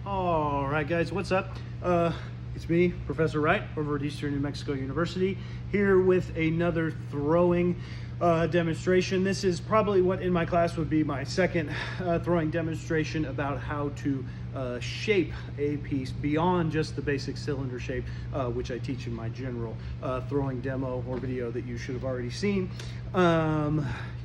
All right, guys, what's up? It's me, Professor Wright, over at Eastern New Mexico University, here with another throwing demonstration. This is probably what in my class would be my second throwing demonstration about how to shape a piece beyond just the basic cylinder shape, which I teach in my general throwing demo or video that you should have already seen.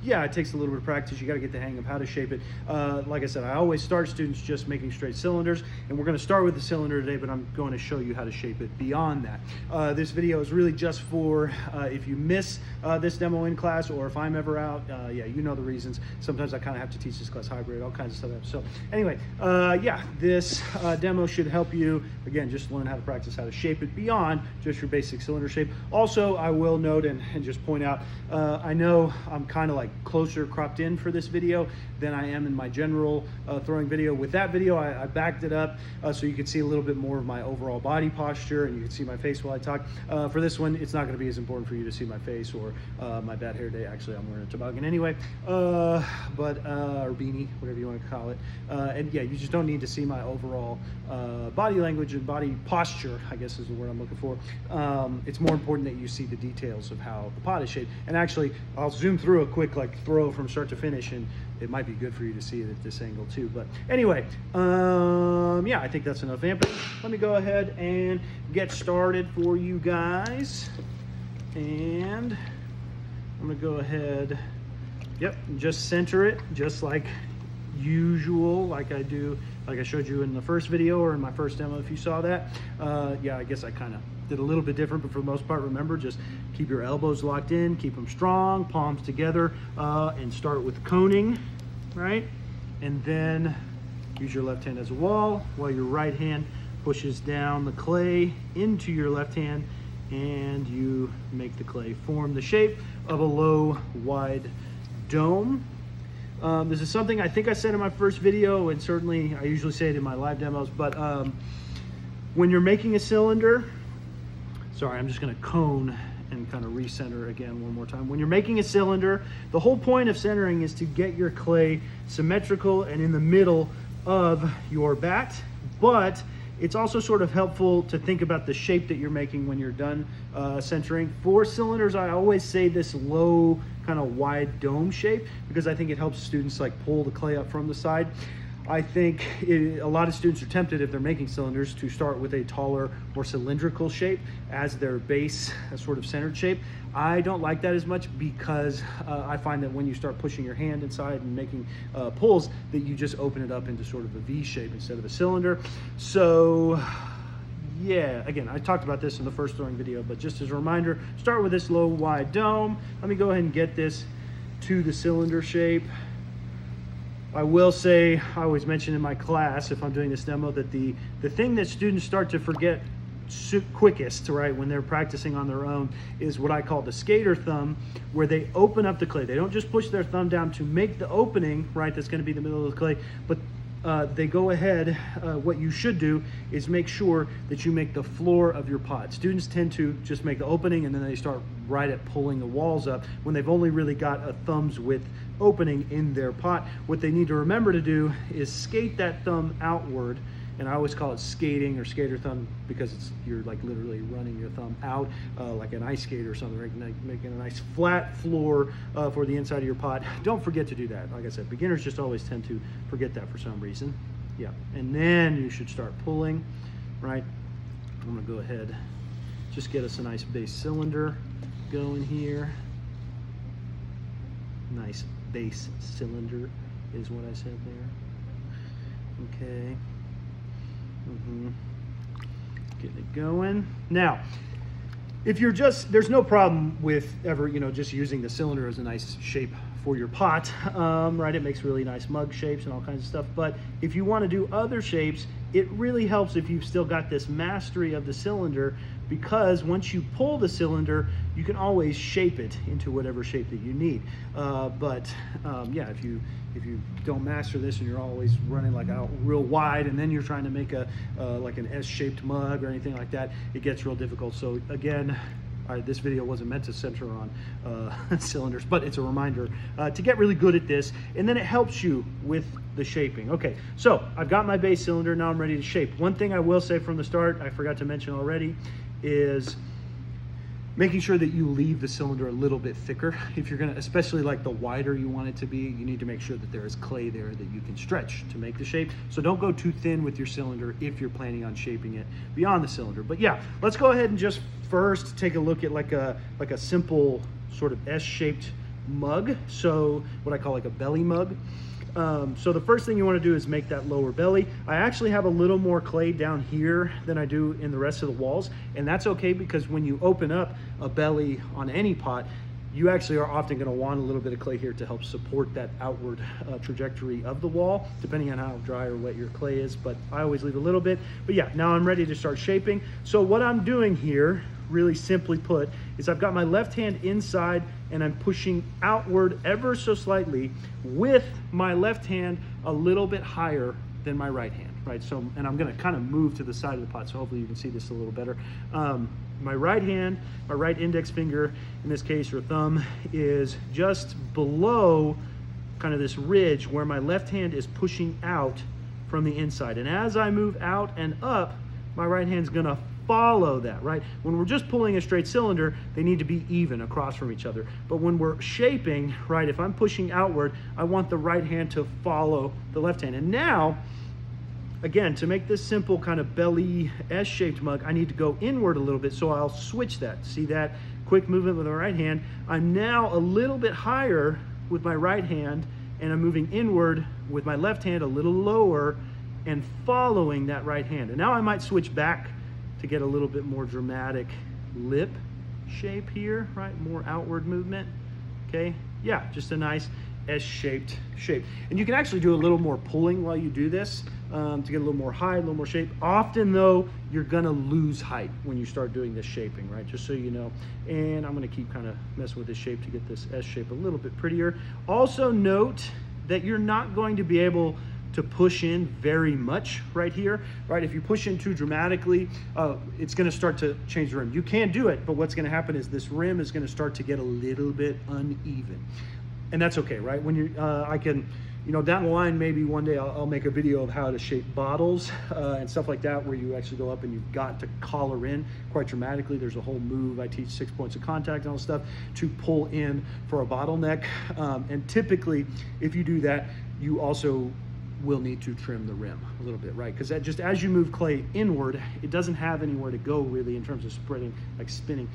Yeah, it takes a little bit of practice. You got to get the hang of how to shape it. Like I said, I always start students just making straight cylinders, and we're going to start with the cylinder today, but I'm going to show you how to shape it beyond that. This video is really just for if you miss this demo in class, or if I'm ever out, yeah, you know the reasons. Sometimes I kind of have to teach this class hybrid, all kinds of stuff. So anyway, yeah, this demo should help you, again, just learn how to practice how to shape it beyond just your basic cylinder shape. Also, I will note and just point out, I know I'm kind of like closer cropped in for this video than I am in my general throwing video. With that video, I backed it up so you can see a little bit more of my overall body posture, and you can see my face while I talk. For this one, it's not going to be as important for you to see my face or my bad hair day. Actually, I'm wearing a toboggan anyway, or beanie, whatever you want to call it. And yeah, you just don't need to see my overall body language and body posture, I guess is the word I'm looking for. It's more important that you see the details of how the pot is shaped. And actually, I'll zoom through a quick throw from start to finish, and it might be good for you to see it at this angle too. But anyway, yeah, I think that's enough vamping. Let me go ahead and get started for you guys. And I'm gonna go ahead, yep, just center it just like usual, like I do, like I showed you in the first video or in my first demo if you saw that. Yeah, I guess I kind of did a little bit different, but for the most part, remember, just keep your elbows locked in, keep them strong, palms together, and start with coning, right? And then use your left hand as a wall while your right hand pushes down the clay into your left hand, and you make the clay form the shape of a low, wide dome. This is something I think I said in my first video, and certainly I usually say it in my live demos, but when you're making a cylinder, sorry, I'm just going to cone and kind of recenter again one more time. When you're making a cylinder, the whole point of centering is to get your clay symmetrical and in the middle of your bat, but it's also sort of helpful to think about the shape that you're making when you're done centering. For cylinders, I always say this low, kind of wide dome shape, because I think it helps students like pull the clay up from the side. I think a lot of students are tempted, if they're making cylinders, to start with a taller, more cylindrical shape as their base, sort of centered shape. I don't like that as much, because I find that when you start pushing your hand inside and making pulls, that you just open it up into sort of a V shape instead of a cylinder. So yeah, again, I talked about this in the first throwing video, but just as a reminder, start with this low, wide dome. Let me go ahead and get this to the cylinder shape. I will say, I always mention in my class, if I'm doing this demo, that the thing that students start to forget quickest, right, when they're practicing on their own, is what I call the skater thumb, where they open up the clay. They don't just push their thumb down to make the opening, right, that's going to be the middle of the clay, but they go ahead, what you should do is make sure that you make the floor of your pot. Students tend to just make the opening, and then they start right at pulling the walls up when they've only really got a thumb's width opening in their pot. What they need to remember to do is skate that thumb outward, and I always call it skating or skater thumb, because you're like literally running your thumb out like an ice skate or something, right? Making a nice flat floor for the inside of your pot. Don't forget to do that. Like I said, beginners just always tend to forget that for some reason. Yeah, and then you should start pulling, right? I'm gonna go ahead, just get us a nice base cylinder going here. Nice base cylinder is what I said there. Okay. Getting it going. Now, if you're just, there's no problem with ever, just using the cylinder as a nice shape for your pot, right? It makes really nice mug shapes and all kinds of stuff. But if you want to do other shapes, it really helps if you've still got this mastery of the cylinder, because once you pull the cylinder, you can always shape it into whatever shape that you need. Yeah, if you don't master this and you're always running like out real wide, and then you're trying to make like an S-shaped mug or anything like that, it gets real difficult. So again, This video wasn't meant to center on cylinders, but it's a reminder to get really good at this, and then it helps you with the shaping. Okay, so I've got my base cylinder, now I'm ready to shape. One thing I will say from the start, I forgot to mention already, is making sure that you leave the cylinder a little bit thicker. If you're gonna, especially like the wider you want it to be, you need to make sure that there is clay there that you can stretch to make the shape. So don't go too thin with your cylinder if you're planning on shaping it beyond the cylinder. But yeah, let's go ahead and just first take a look at like a simple sort of S-shaped mug. So what I call like a belly mug. So the first thing you want to do is make that lower belly. I actually have a little more clay down here than I do in the rest of the walls, and that's okay because when you open up a belly on any pot, you actually are often going to want a little bit of clay here to help support that outward trajectory of the wall, depending on how dry or wet your clay is, but I always leave a little bit. But yeah, now I'm ready to start shaping. So what I'm doing here, really simply put, is I've got my left hand inside and I'm pushing outward ever so slightly with my left hand a little bit higher than my right hand, right? So, and I'm gonna kind of move to the side of the pot, so hopefully you can see this a little better. My right hand, my right index finger, in this case, or thumb, is just below kind of this ridge where my left hand is pushing out from the inside. And as I move out and up, my right hand's gonna follow that, right? When we're just pulling a straight cylinder, they need to be even across from each other. But when we're shaping, right, if I'm pushing outward, I want the right hand to follow the left hand. And now, again, to make this simple kind of belly S-shaped mug, I need to go inward a little bit, so I'll switch that. See that quick movement with my right hand? I'm now a little bit higher with my right hand, and I'm moving inward with my left hand a little lower and following that right hand. And now I might switch back to get a little bit more dramatic lip shape here, right? More outward movement, okay? Yeah, just a nice S-shaped shape. And you can actually do a little more pulling while you do this to get a little more height, a little more shape. Often though, you're gonna lose height when you start doing this shaping, right? Just so you know. And I'm gonna keep kind of messing with this shape to get this S shape a little bit prettier. Also note that you're not going to be able to push in very much right here, right? If you push in too dramatically, it's gonna start to change the rim. You can do it, but what's gonna happen is this rim is gonna start to get a little bit uneven. And that's okay, right? When you, I can, you know, down the line, maybe one day I'll make a video of how to shape bottles and stuff like that, where you actually go up and you've got to collar in quite dramatically. There's a whole move, I teach 6 points of contact and all this stuff, to pull in for a bottleneck. And typically, if you do that, you also will need to trim the rim a little bit, right? Because that just as you move clay inward, it doesn't have anywhere to go really in terms of spreading, like spinning.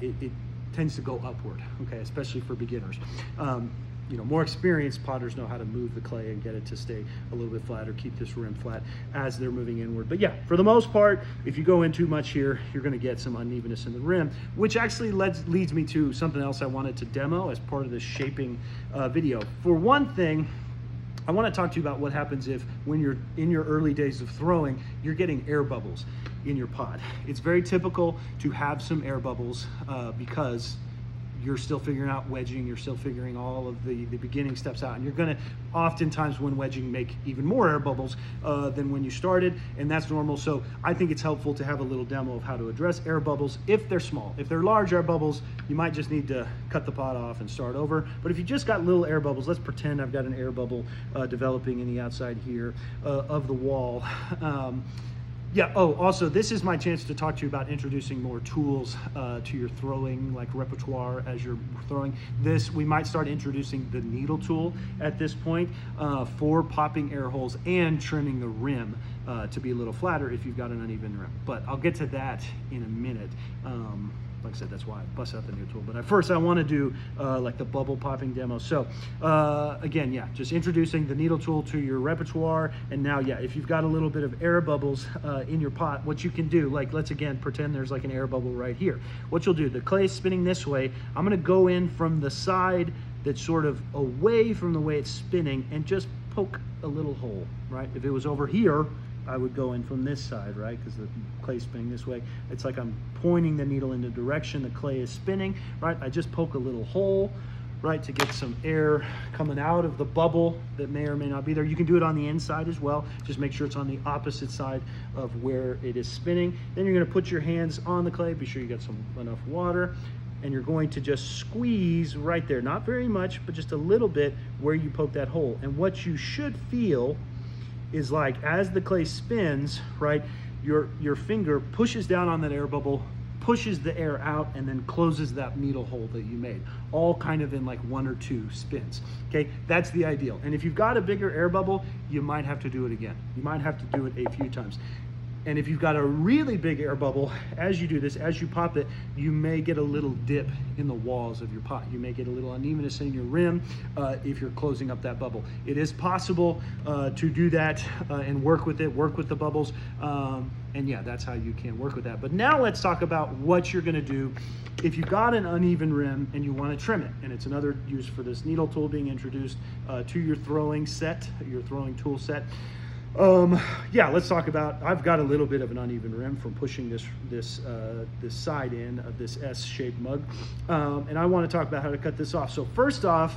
It tends to go upward, okay, especially for beginners. You know, more experienced potters know how to move the clay and get it to stay a little bit flat or keep this rim flat as they're moving inward. But yeah, for the most part, if you go in too much here, you're gonna get some unevenness in the rim, which actually leads me to something else I wanted to demo as part of this shaping video. For one thing, I want to talk to you about what happens if, when you're in your early days of throwing, you're getting air bubbles in your pot. It's very typical to have some air bubbles because you're still figuring out wedging, you're still figuring all of the beginning steps out, and you're gonna oftentimes when wedging make even more air bubbles than when you started, and that's normal. So I think it's helpful to have a little demo of how to address air bubbles if they're small. If they're large air bubbles, you might just need to cut the pot off and start over. But if you just got little air bubbles, let's pretend I've got an air bubble developing in the outside here of the wall. Yeah, oh, also, this is my chance to talk to you about introducing more tools to your throwing, like repertoire as you're throwing. We might start introducing the needle tool at this point for popping air holes and trimming the rim to be a little flatter if you've got an uneven rim. But I'll get to that in a minute. Like I said, that's why I busted out the new tool. But first I want to do like the bubble popping demo. So again, yeah, just introducing the needle tool to your repertoire. And now, yeah, if you've got a little bit of air bubbles in your pot, what you can do, like let's again pretend there's like an air bubble right here. What you'll do, the clay is spinning this way. I'm going to go in from the side that's sort of away from the way it's spinning and just poke a little hole, right? If it was over here, I would go in from this side, right? Because the clay's spinning this way. It's like I'm pointing the needle in the direction the clay is spinning, right? I just poke a little hole right, to get some air coming out of the bubble that may or may not be there. You can do it on the inside as well. Just make sure it's on the opposite side of where it is spinning. Then you're gonna put your hands on the clay, be sure you got enough water, and you're going to just squeeze right there. Not very much, but just a little bit where you poke that hole. And what you should feel is like, as the clay spins, right, your finger pushes down on that air bubble, pushes the air out, and then closes that needle hole that you made, all kind of in like 1 or 2 spins. Okay, that's the ideal. And if you've got a bigger air bubble, you might have to do it again. You might have to do it a few times. And if you've got a really big air bubble, as you do this, as you pop it, you may get a little dip in the walls of your pot. You may get a little unevenness in your rim if you're closing up that bubble. It is possible to do that and work with it, work with the bubbles. And yeah, that's how you can work with that. But now let's talk about what you're gonna do if you've got an uneven rim and you wanna trim it. And it's another use for this needle tool being introduced to your throwing set, your throwing tool set. Yeah, let's talk about, I've got a little bit of an uneven rim from pushing this side in of this S-shaped mug. And I want to talk about how to cut this off. So first off,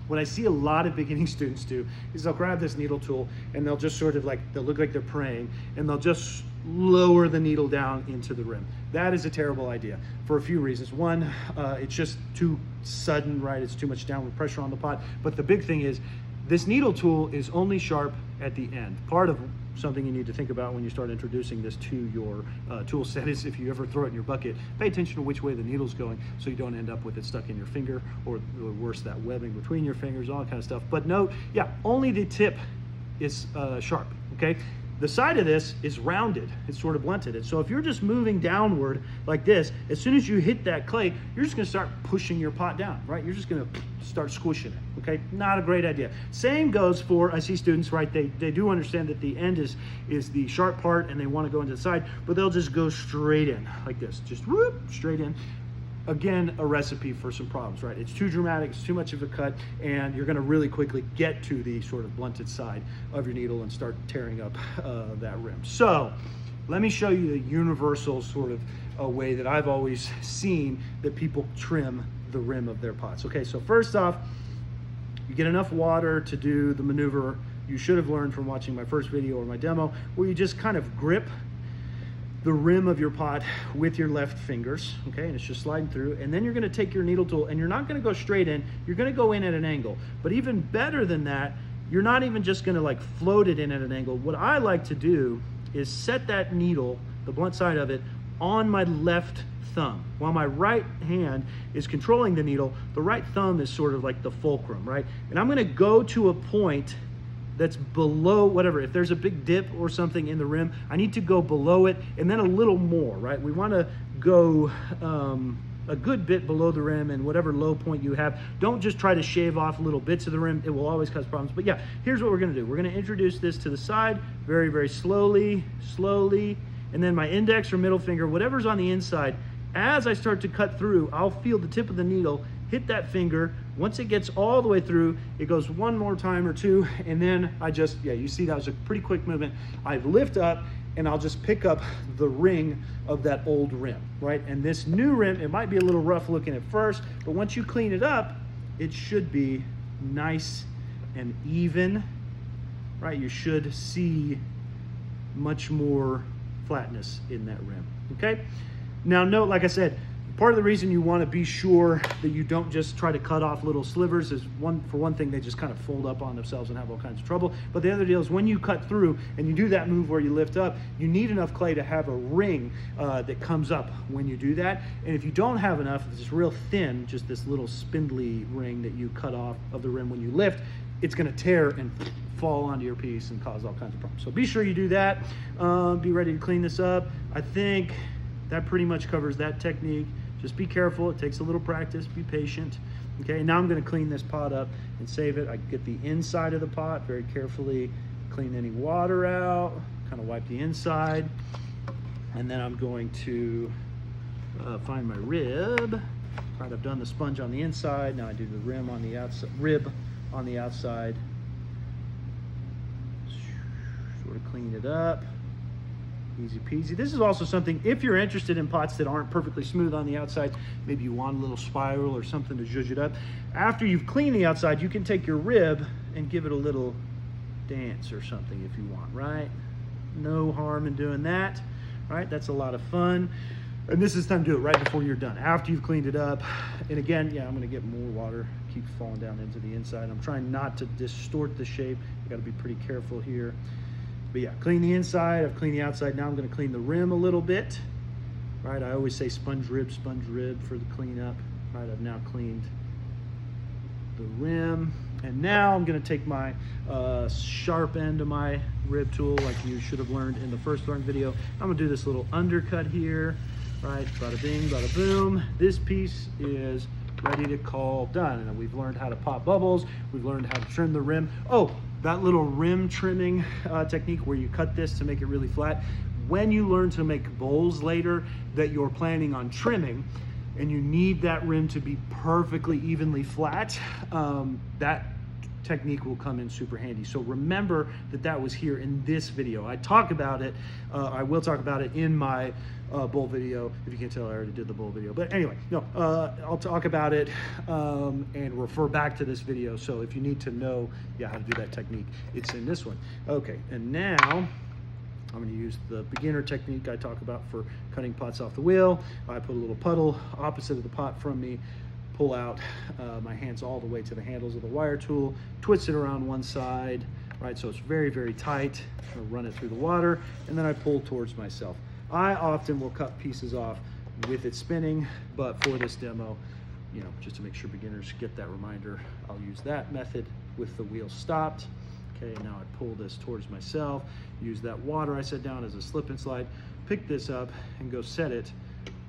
what I see a lot of beginning students do is they'll grab this needle tool and they'll just sort of like, they'll look like they're praying, and they'll just lower the needle down into the rim. That is a terrible idea for a few reasons. One, it's just too sudden, right? It's too much downward pressure on the pot. But the big thing is, this needle tool is only sharp at the end. Part of something you need to think about when you start introducing this to your tool set is, if you ever throw it in your bucket, pay attention to which way the needle's going so you don't end up with it stuck in your finger, or worse, that webbing between your fingers, all that kind of stuff. But note, yeah, only the tip is sharp, okay? The side of this is rounded, it's sort of blunted. And so if you're just moving downward like this, as soon as you hit that clay, you're just gonna start pushing your pot down, right? You're just gonna start squishing it, okay? Not a great idea. Same goes for, I see students, right, they do understand that the end is the sharp part and they wanna go into the side, but they'll just go straight in like this, just whoop, straight in. Again, a recipe for some problems, right? It's too dramatic, it's too much of a cut, and you're gonna really quickly get to the sort of blunted side of your needle and start tearing up that rim. So let me show you the universal sort of a way that I've always seen that people trim the rim of their pots. Okay, so first off, you get enough water to do the maneuver you should have learned from watching my first video or my demo, where you just kind of grip the rim of your pot with your left fingers, okay, and it's just sliding through. And then you're gonna take your needle tool and you're not gonna go straight in, you're gonna go in at an angle. But even better than that, you're not even just gonna like float it in at an angle. What I like to do is set that needle, the blunt side of it, on my left thumb. While my right hand is controlling the needle, the right thumb is sort of like the fulcrum, right? And I'm gonna go to a point that's below whatever. If there's a big dip or something in the rim, I need to go below it and then a little more, right? We want to go a good bit below the rim, and whatever low point you have. Don't just try to shave off little bits of the rim. It will always cause problems. But yeah, here's what we're going to do. We're going to introduce this to the side very, very slowly, and then my index or middle finger, whatever's on the inside, as I start to cut through, I'll feel the tip of the needle hit that finger. Once it gets all the way through, it goes one more time or two, and then I just, yeah, you see that was a pretty quick movement. I lift up and I'll just pick up the ring of that old rim, right? And this new rim, it might be a little rough looking at first, but once you clean it up, it should be nice and even, right? You should see much more flatness in that rim, okay? Now note, like I said, part of the reason you want to be sure that you don't just try to cut off little slivers is, for one thing, they just kind of fold up on themselves and have all kinds of trouble. But the other deal is, when you cut through and you do that move where you lift up, you need enough clay to have a ring that comes up when you do that. And if you don't have enough, if it's real thin, just this little spindly ring that you cut off of the rim when you lift, it's going to tear and fall onto your piece and cause all kinds of problems. So be sure you do that. Be ready to clean this up. I think that pretty much covers that technique. Just be careful, it takes a little practice, be patient. Okay, now I'm gonna clean this pot up and save it. I get the inside of the pot very carefully, clean any water out, kind of wipe the inside. And then I'm going to find my rib. All right, I've done the sponge on the inside. Now I do the rim on the outside, rib on the outside. Sort of clean it up. Easy peasy. This is also something, if you're interested in pots that aren't perfectly smooth on the outside, maybe you want a little spiral or something to zhuzh it up. After you've cleaned the outside, you can take your rib and give it a little dance or something if you want, right? No harm in doing that, right? That's a lot of fun. And this is time to do it right before you're done, after you've cleaned it up. And again, yeah, I'm gonna get more water, keep falling down into the inside. I'm trying not to distort the shape. You gotta be pretty careful here. But yeah, clean the inside, I've cleaned the outside. Now I'm gonna clean the rim a little bit, right? I always say sponge rib for the cleanup, right? I've now cleaned the rim. And now I'm gonna take my sharp end of my rib tool, like you should have learned in the first learn video. I'm gonna do this little undercut here, right? Bada bing, bada boom. This piece is ready to call done. And we've learned how to pop bubbles. We've learned how to trim the rim. Oh, that little rim trimming technique where you cut this to make it really flat. When you learn to make bowls later that you're planning on trimming, and you need that rim to be perfectly evenly flat, that technique will come in super handy. So remember that that was here in this video. I talk about it, I will talk about it in my bowl video. If you can't tell, I already did the bowl video. But anyway, no, I'll talk about it and refer back to this video. So if you need to know, yeah, how to do that technique, it's in this one. Okay, and now I'm going to use the beginner technique I talk about for cutting pots off the wheel. I put a little puddle opposite of the pot from me, pull out my hands all the way to the handles of the wire tool, twist it around one side, right? So it's very, very tight. I'll run it through the water, and then I pull towards myself. I often will cut pieces off with it spinning, but for this demo, you know, just to make sure beginners get that reminder, I'll use that method with the wheel stopped. Okay, now I pull this towards myself, use that water I set down as a slip and slide, pick this up and go set it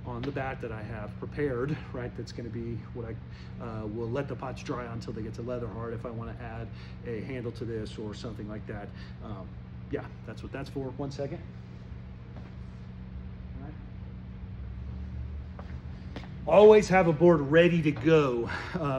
on the bat that I have prepared, right? That's gonna be what I will let the pots dry on until they get to leather hard if I wanna add a handle to this or something like that. Yeah, that's what that's for. 1 second. Always have a board ready to go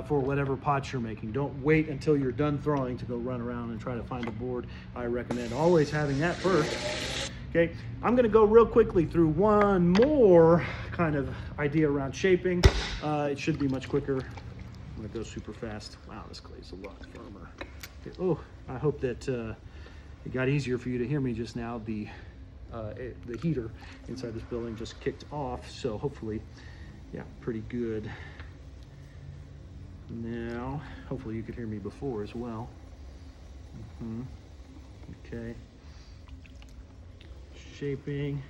for whatever pots you're making. Don't wait until you're done throwing to go run around and try to find a board. I recommend always having that first. Okay, I'm gonna go real quickly through one more kind of idea around shaping. It should be much quicker. I'm gonna go super fast. Wow, this clay is a lot firmer. Okay. Oh, I hope that it got easier for you to hear me just now. The heater inside this building just kicked off, so hopefully, yeah, pretty good. Now, hopefully you could hear me before as well. Okay. Shaping.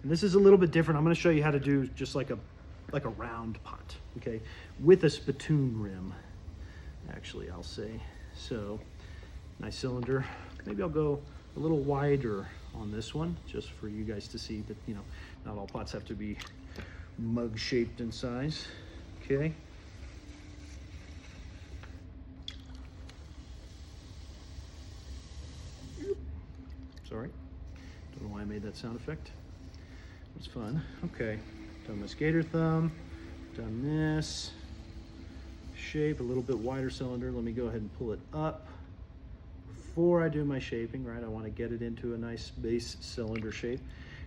And this is a little bit different. I'm going to show you how to do just like a round pot, okay, with a spittoon rim, actually, I'll say. So, nice cylinder. Maybe I'll go a little wider on this one, just for you guys to see that, you know, not all pots have to be mug shaped in size. Okay. Sorry, don't know why I made that sound effect. It was fun. Okay, done my skater thumb, done this shape, a little bit wider cylinder. Let me go ahead and pull it up before I do my shaping, right? I want to get it into a nice base cylinder shape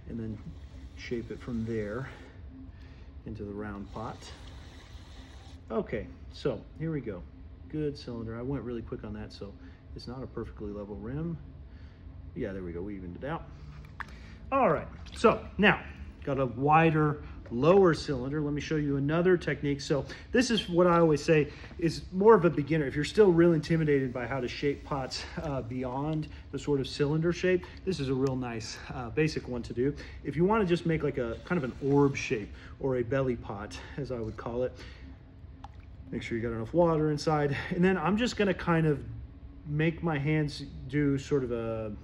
and then shape it from there into the round pot. Okay, so here we go. Good cylinder. I went really quick on that, so it's not a perfectly level rim. Yeah, there we go, we evened it out. All right, so now got a wider, lower cylinder. Let me show you another technique. So this is what I always say is more of a beginner. If you're still real intimidated by how to shape pots beyond the sort of cylinder shape, this is a real nice basic one to do. If you want to just make like a kind of an orb shape or a belly pot, as I would call it, make sure you got enough water inside. And then I'm just gonna kind of make my hands do sort of a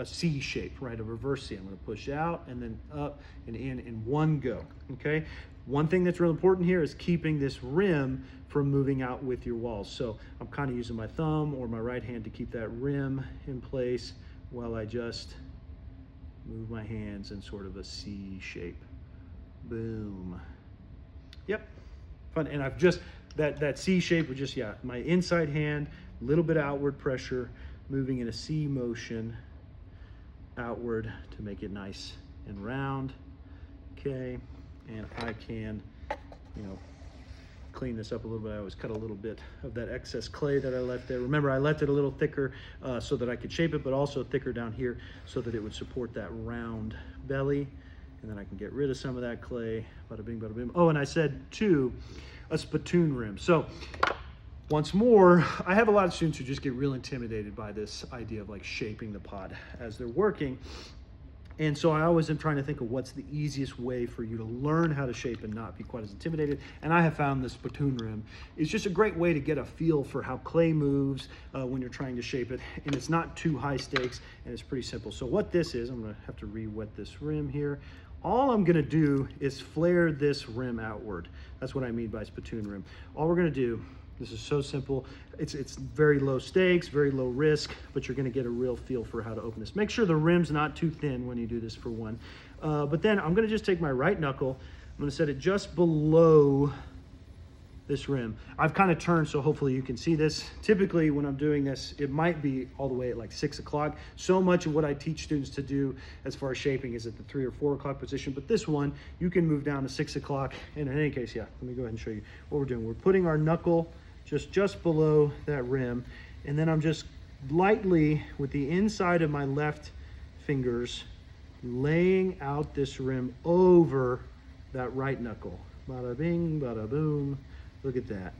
C shape, right? A reverse C. I'm going to push out and then up and in one go, okay? One thing that's real important here is keeping this rim from moving out with your walls. So I'm kind of using my thumb or my right hand to keep that rim in place while I just move my hands in sort of a C shape. Boom. Yep, fun. And I've just, that C shape with just, yeah, my inside hand, a little bit outward pressure, moving in a C motion. outward to make it nice and round. Okay, and I can, you know, clean this up a little bit. I always cut a little bit of that excess clay that I left there. Remember, I left it a little thicker so that I could shape it, but also thicker down here so that it would support that round belly. And then I can get rid of some of that clay. Bada bing, bada boom. Oh, and I said too, a spittoon rim. So once more, I have a lot of students who just get real intimidated by this idea of like shaping the pot as they're working. And so I always am trying to think of what's the easiest way for you to learn how to shape and not be quite as intimidated. And I have found the spittoon rim is just a great way to get a feel for how clay moves when you're trying to shape it. And it's not too high stakes and it's pretty simple. So what this is, I'm gonna have to re-wet this rim here. All I'm gonna do is flare this rim outward. That's what I mean by spittoon rim. All we're gonna do, this is so simple. It's very low stakes, very low risk, but you're gonna get a real feel for how to open this. Make sure the rim's not too thin when you do this for one. But then I'm gonna just take my right knuckle, I'm gonna set it just below this rim. I've kind of turned so hopefully you can see this. Typically when I'm doing this, it might be all the way at like 6 o'clock. So much of what I teach students to do as far as shaping is at the 3 or 4 o'clock position, but this one, you can move down to 6 o'clock. And in any case, yeah, let me go ahead and show you what we're doing. We're putting our knuckle just below that rim. And then I'm just lightly with the inside of my left fingers, laying out this rim over that right knuckle. Bada bing, bada boom. Look at that.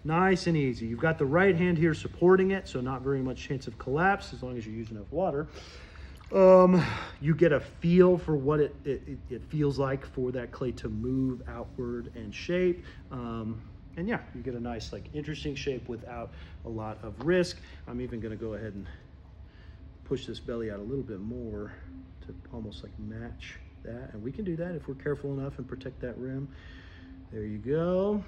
Nice and easy. You've got the right hand here supporting it, so not very much chance of collapse as long as you use enough water. You get a feel for what it feels like for that clay to move outward and shape. And yeah, you get a nice, like, interesting shape without a lot of risk. I'm even gonna go ahead and push this belly out a little bit more to almost like match that. And we can do that if we're careful enough and protect that rim. There you go.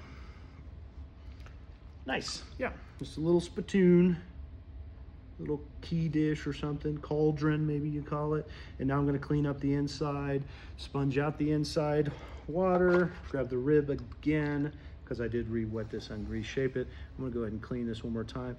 Nice, yeah, just a little spittoon, little key dish or something, cauldron maybe you call it. And now I'm gonna clean up the inside, sponge out the inside water, grab the rib again, because I did re-wet this and reshape it. I'm gonna go ahead and clean this one more time.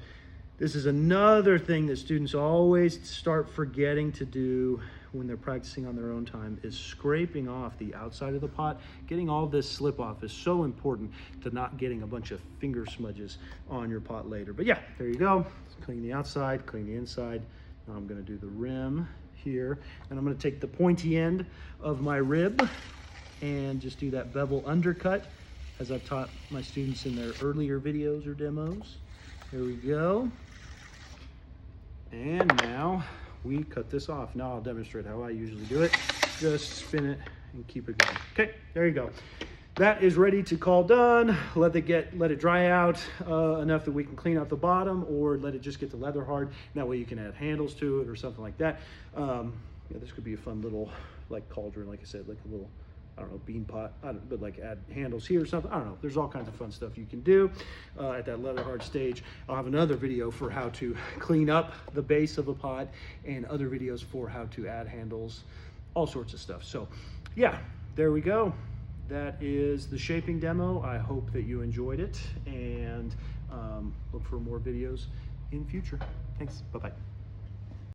This is another thing that students always start forgetting to do when they're practicing on their own time is scraping off the outside of the pot. Getting all this slip off is so important to not getting a bunch of finger smudges on your pot later. But yeah, there you go. Clean the outside, clean the inside. Now I'm gonna do the rim here. And I'm gonna take the pointy end of my rib and just do that bevel undercut as I've taught my students in their earlier videos or demos. There we go. And now we cut this off. Now I'll demonstrate how I usually do it. Just spin it and keep it going. Okay, there you go. That is ready to call done. Let it dry out enough that we can clean out the bottom, or let it just get to leather hard. That way you can add handles to it or something like that. Yeah, this could be a fun little like cauldron, like I said, like a little, I don't know, bean pot, but like add handles here or something. I don't know. There's all kinds of fun stuff you can do at that leather hard stage. I'll have another video for how to clean up the base of a pot and other videos for how to add handles, all sorts of stuff. So yeah, there we go. That is the shaping demo. I hope that you enjoyed it, and look for more videos in future. Thanks. Bye-bye.